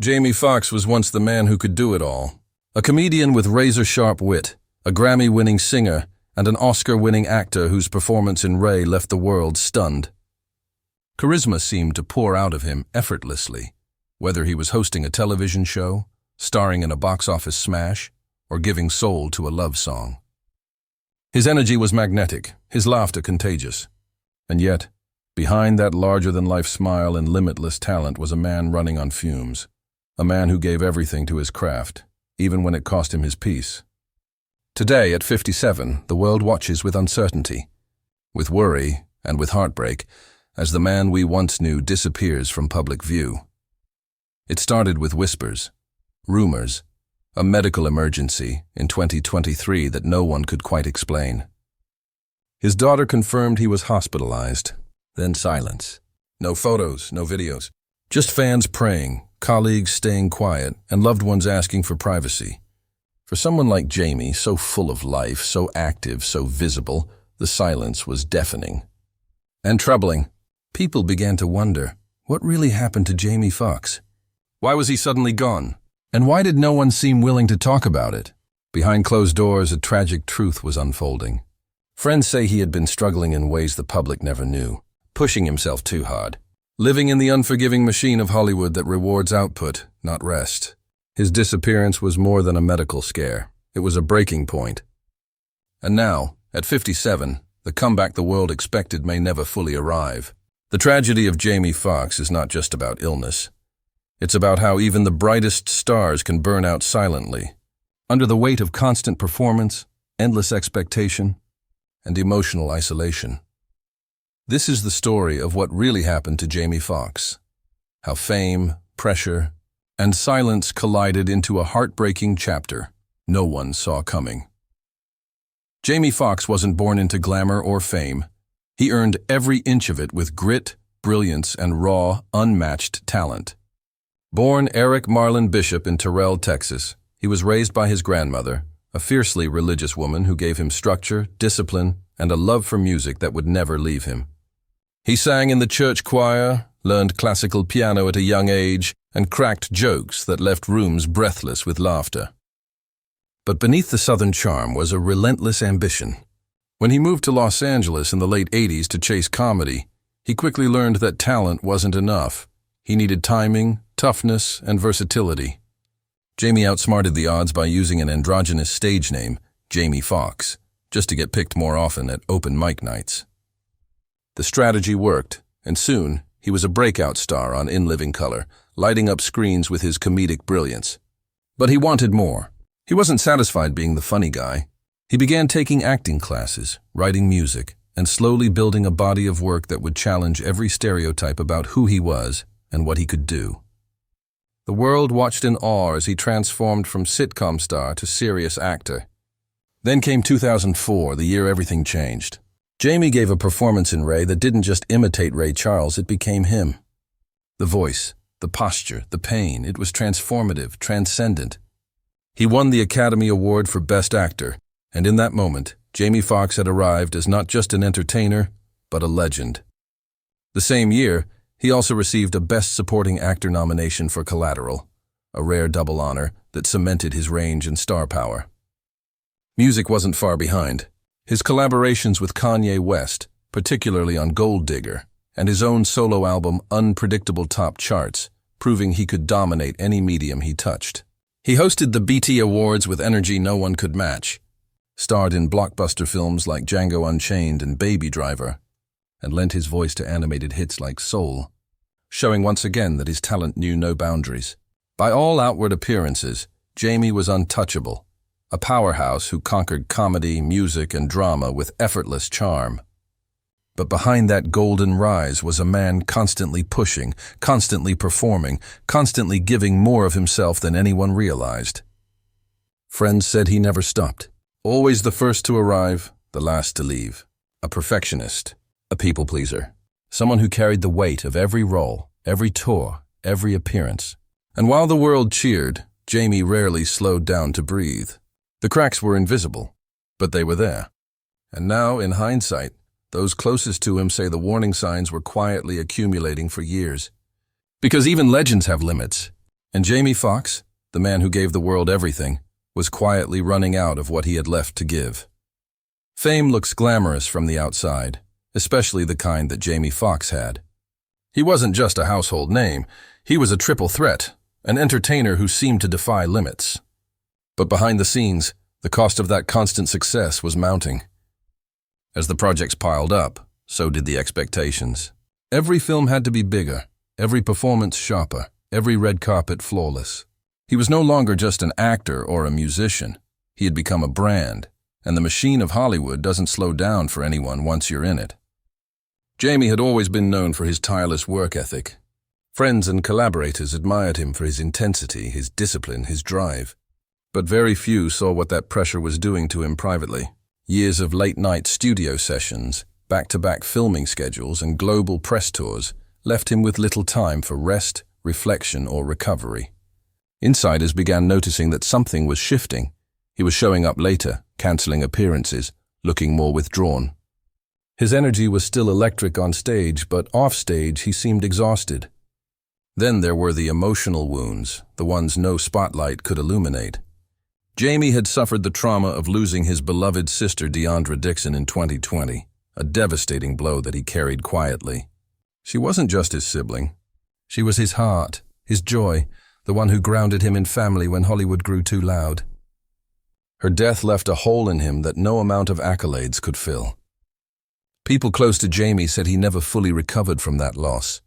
Jamie Foxx was once the man who could do it all. A comedian with razor-sharp wit, a Grammy-winning singer, and an Oscar-winning actor whose performance in Ray left the world stunned. Charisma seemed to pour out of him effortlessly, whether he was hosting a television show, starring in a box-office smash, or giving soul to a love song. His energy was magnetic, his laughter contagious. And yet, behind that larger-than-life smile and limitless talent was a man running on fumes, a man who gave everything to his craft, even when it cost him his peace. Today, at 57, the world watches with uncertainty, with worry, and with heartbreak, as the man we once knew disappears from public view. It started with whispers, rumors, a medical emergency in 2023 that no one could quite explain. His daughter confirmed he was hospitalized, then silence. No photos, no videos. Just fans praying, colleagues staying quiet, and loved ones asking for privacy. For someone like Jamie, so full of life, so active, so visible, the silence was deafening. And troubling. People began to wonder, what really happened to Jamie Foxx? Why was he suddenly gone? And why did no one seem willing to talk about it? Behind closed doors, a tragic truth was unfolding. Friends say he had been struggling in ways the public never knew, pushing himself too hard, living in the unforgiving machine of Hollywood that rewards output, not rest. His disappearance was more than a medical scare. It was a breaking point. And now, at 57, the comeback the world expected may never fully arrive. The tragedy of Jamie Foxx is not just about illness. It's about how even the brightest stars can burn out silently, under the weight of constant performance, endless expectation, and emotional isolation. This is the story of what really happened to Jamie Foxx, how fame, pressure, and silence collided into a heartbreaking chapter no one saw coming. Jamie Foxx wasn't born into glamour or fame. He earned every inch of it with grit, brilliance, and raw, unmatched talent. Born Eric Marlon Bishop in Terrell, Texas, he was raised by his grandmother, a fiercely religious woman who gave him structure, discipline, and a love for music that would never leave him. He sang in the church choir, learned classical piano at a young age, and cracked jokes that left rooms breathless with laughter. But beneath the Southern charm was a relentless ambition. When he moved to Los Angeles in the late 80s to chase comedy, he quickly learned that talent wasn't enough. He needed timing, toughness, and versatility. Jamie outsmarted the odds by using an androgynous stage name, Jamie Foxx, just to get picked more often at open mic nights. The strategy worked, and soon he was a breakout star on In Living Color, lighting up screens with his comedic brilliance. But he wanted more. He wasn't satisfied being the funny guy. He began taking acting classes, writing music, and slowly building a body of work that would challenge every stereotype about who he was and what he could do. The world watched in awe as he transformed from sitcom star to serious actor. Then came 2004, the year everything changed. Jamie gave a performance in Ray that didn't just imitate Ray Charles, it became him. The voice, the posture, the pain, it was transformative, transcendent. He won the Academy Award for Best Actor, and in that moment, Jamie Foxx had arrived as not just an entertainer, but a legend. The same year, he also received a Best Supporting Actor nomination for Collateral, a rare double honor that cemented his range and star power. Music wasn't far behind. His collaborations with Kanye West, particularly on Gold Digger, and his own solo album Unpredictable topped charts, proving he could dominate any medium he touched. He hosted the BT Awards with energy no one could match, starred in blockbuster films like Django Unchained and Baby Driver, and lent his voice to animated hits like Soul, showing once again that his talent knew no boundaries. By all outward appearances, Jamie was untouchable, a powerhouse who conquered comedy, music, and drama with effortless charm. But behind that golden rise was a man constantly pushing, constantly performing, constantly giving more of himself than anyone realized. Friends said he never stopped. Always the first to arrive, the last to leave. A perfectionist, a people pleaser. Someone who carried the weight of every role, every tour, every appearance. And while the world cheered, Jamie rarely slowed down to breathe. The cracks were invisible, but they were there. And now, in hindsight, those closest to him say the warning signs were quietly accumulating for years. Because even legends have limits. And Jamie Foxx, the man who gave the world everything, was quietly running out of what he had left to give. Fame looks glamorous from the outside, especially the kind that Jamie Foxx had. He wasn't just a household name, he was a triple threat, an entertainer who seemed to defy limits. But behind the scenes, the cost of that constant success was mounting. As the projects piled up, so did the expectations. Every film had to be bigger, every performance sharper, every red carpet flawless. He was no longer just an actor or a musician. He had become a brand, and the machine of Hollywood doesn't slow down for anyone once you're in it. Jamie had always been known for his tireless work ethic. Friends and collaborators admired him for his intensity, his discipline, his drive. But very few saw what that pressure was doing to him privately. Years of late-night studio sessions, back-to-back filming schedules, and global press tours left him with little time for rest, reflection, or recovery. Insiders began noticing that something was shifting. He was showing up later, cancelling appearances, looking more withdrawn. His energy was still electric on stage, but off-stage he seemed exhausted. Then there were the emotional wounds, the ones no spotlight could illuminate. Jamie had suffered the trauma of losing his beloved sister Deandra Dixon in 2020, a devastating blow that he carried quietly. She wasn't just his sibling. She was his heart, his joy, the one who grounded him in family when Hollywood grew too loud. Her death left a hole in him that no amount of accolades could fill. People close to Jamie said he never fully recovered from that loss.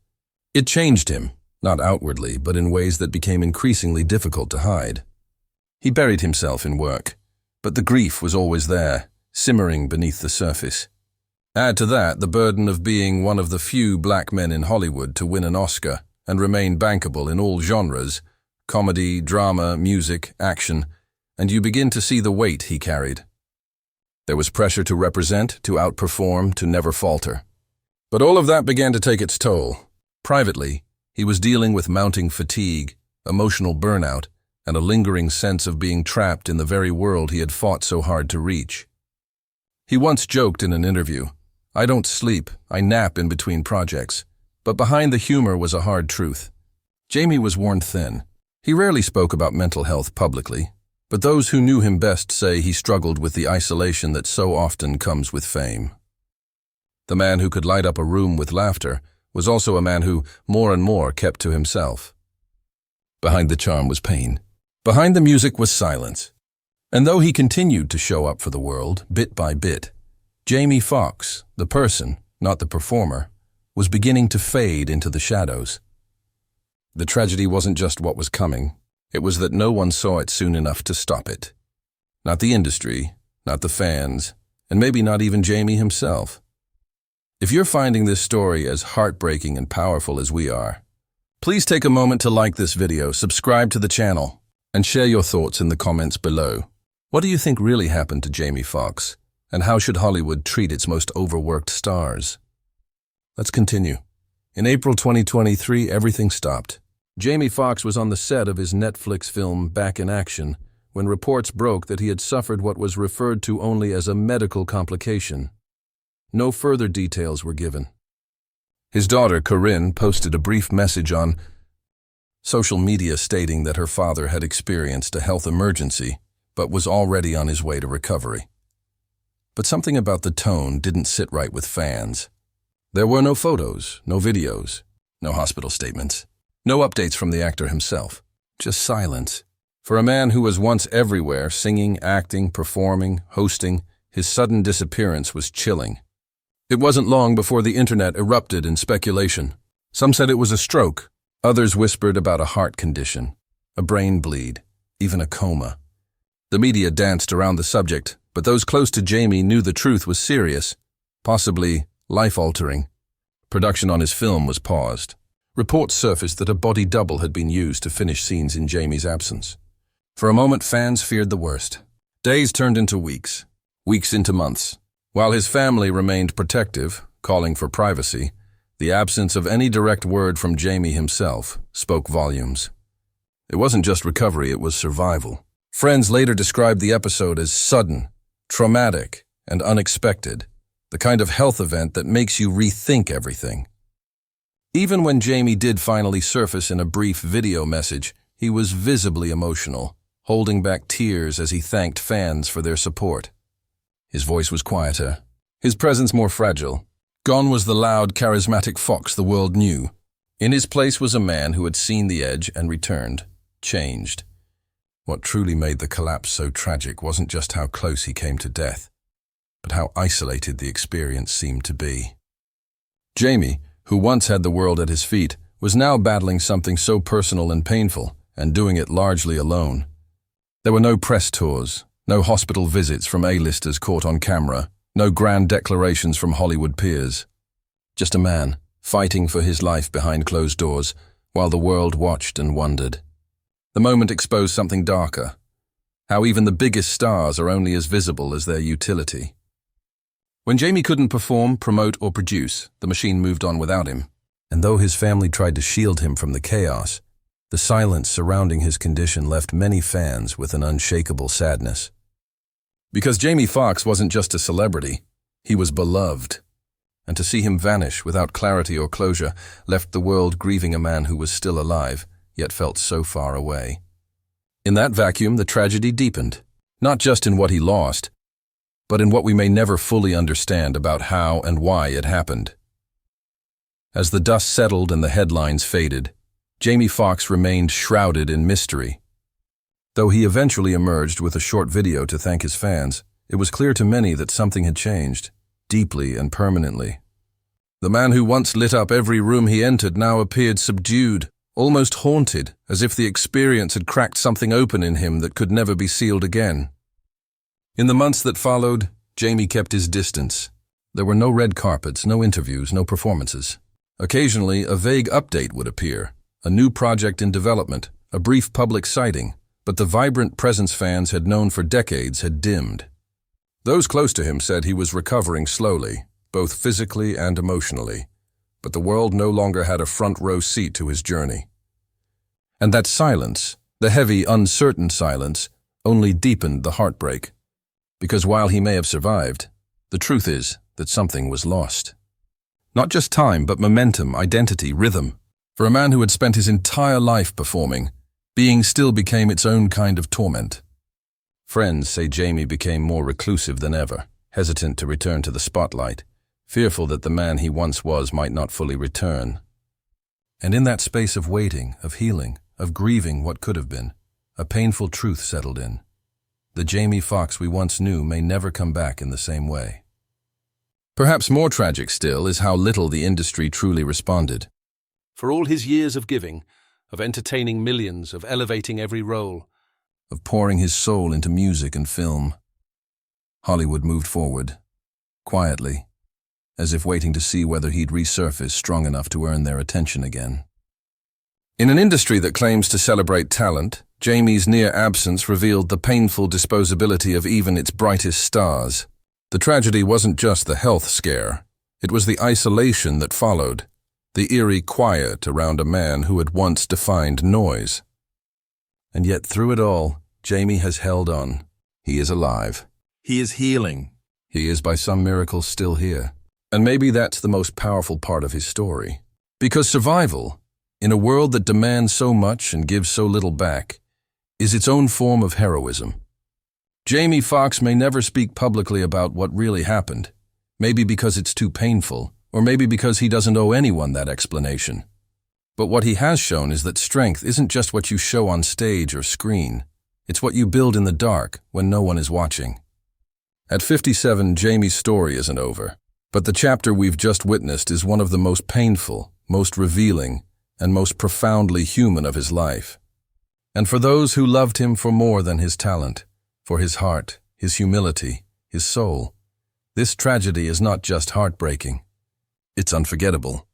It changed him, not outwardly, but in ways that became increasingly difficult to hide. He buried himself in work, but the grief was always there, simmering beneath the surface. Add to that the burden of being one of the few black men in Hollywood to win an Oscar and remain bankable in all genres, comedy, drama, music, action, and you begin to see the weight he carried. There was pressure to represent, to outperform, to never falter. But all of that began to take its toll. Privately, he was dealing with mounting fatigue, emotional burnout, and a lingering sense of being trapped in the very world he had fought so hard to reach. He once joked in an interview, "I don't sleep, I nap in between projects." But behind the humor was a hard truth. Jamie was worn thin. He rarely spoke about mental health publicly, but those who knew him best say he struggled with the isolation that so often comes with fame. The man who could light up a room with laughter was also a man who, more and more, kept to himself. Behind the charm was pain. Behind the music was silence. And though he continued to show up for the world, bit by bit, Jamie Foxx, the person, not the performer, was beginning to fade into the shadows. The tragedy wasn't just what was coming. It was that no one saw it soon enough to stop it. Not the industry, not the fans, and maybe not even Jamie himself. If you're finding this story as heartbreaking and powerful as we are, please take a moment to like this video, subscribe to the channel, and share your thoughts in the comments below. What do you think really happened to Jamie Foxx, and how should Hollywood treat its most overworked stars? Let's continue. In April 2023, everything stopped. Jamie Foxx was on the set of his Netflix film Back in Action when reports broke that he had suffered what was referred to only as a medical complication. No further details were given. His daughter, Corinne, posted a brief message on social media stating that her father had experienced a health emergency but was already on his way to recovery. But something about the tone didn't sit right with fans. There were no photos, no videos, no hospital statements, no updates from the actor himself, just silence. For a man who was once everywhere, singing, acting, performing, hosting, his sudden disappearance was chilling. It wasn't long before the internet erupted in speculation. Some said it was a stroke, others whispered about a heart condition, a brain bleed, even a coma. The media danced around the subject, but those close to Jamie knew the truth was serious, possibly life-altering. Production on his film was paused. Reports surfaced that a body double had been used to finish scenes in Jamie's absence. For a moment, fans feared the worst. Days turned into weeks, weeks into months. While his family remained protective, calling for privacy, the absence of any direct word from Jamie himself spoke volumes. It wasn't just recovery, it was survival. Friends later described the episode as sudden, traumatic, and unexpected, the kind of health event that makes you rethink everything. Even when Jamie did finally surface in a brief video message, he was visibly emotional, holding back tears as he thanked fans for their support. His voice was quieter, his presence more fragile. Gone was the loud, charismatic Foxx the world knew. In his place was a man who had seen the edge and returned, changed. What truly made the collapse so tragic wasn't just how close he came to death, but how isolated the experience seemed to be. Jamie, who once had the world at his feet, was now battling something so personal and painful, and doing it largely alone. There were no press tours, no hospital visits from A-listers caught on camera, no grand declarations from Hollywood peers. Just a man, fighting for his life behind closed doors, while the world watched and wondered. The moment exposed something darker, how even the biggest stars are only as visible as their utility. When Jamie couldn't perform, promote, or produce, the machine moved on without him. And though his family tried to shield him from the chaos, the silence surrounding his condition left many fans with an unshakable sadness. Because Jamie Foxx wasn't just a celebrity, he was beloved. And to see him vanish without clarity or closure left the world grieving a man who was still alive, yet felt so far away. In that vacuum, the tragedy deepened, not just in what he lost, but in what we may never fully understand about how and why it happened. As the dust settled and the headlines faded, Jamie Foxx remained shrouded in mystery. Though he eventually emerged with a short video to thank his fans, it was clear to many that something had changed, deeply and permanently. The man who once lit up every room he entered now appeared subdued, almost haunted, as if the experience had cracked something open in him that could never be sealed again. In the months that followed, Jamie kept his distance. There were no red carpets, no interviews, no performances. Occasionally, a vague update would appear, a new project in development, a brief public sighting, but the vibrant presence fans had known for decades had dimmed. Those close to him said he was recovering slowly, both physically and emotionally, but the world no longer had a front-row seat to his journey. And that silence, the heavy, uncertain silence, only deepened the heartbreak. Because while he may have survived, the truth is that something was lost. Not just time, but momentum, identity, rhythm. For a man who had spent his entire life performing, being still became its own kind of torment. Friends say Jamie became more reclusive than ever, hesitant to return to the spotlight, fearful that the man he once was might not fully return. And in that space of waiting, of healing, of grieving what could have been, a painful truth settled in. The Jamie Foxx we once knew may never come back in the same way. Perhaps more tragic still is how little the industry truly responded. For all his years of giving, of entertaining millions, of elevating every role, of pouring his soul into music and film, Hollywood moved forward, quietly, as if waiting to see whether he'd resurface strong enough to earn their attention again. In an industry that claims to celebrate talent, Jamie's near absence revealed the painful disposability of even its brightest stars. The tragedy wasn't just the health scare, it was the isolation that followed, the eerie quiet around a man who had once defined noise. And yet through it all, Jamie has held on. He is alive. He is healing. He is by some miracle still here. And maybe that's the most powerful part of his story. Because survival, in a world that demands so much and gives so little back, is its own form of heroism. Jamie Foxx may never speak publicly about what really happened, maybe because it's too painful, or maybe because he doesn't owe anyone that explanation. But what he has shown is that strength isn't just what you show on stage or screen, it's what you build in the dark when no one is watching. At 57, Jamie's story isn't over, but the chapter we've just witnessed is one of the most painful, most revealing, and most profoundly human of his life. And for those who loved him for more than his talent, for his heart, his humility, his soul, this tragedy is not just heartbreaking, it's unforgettable.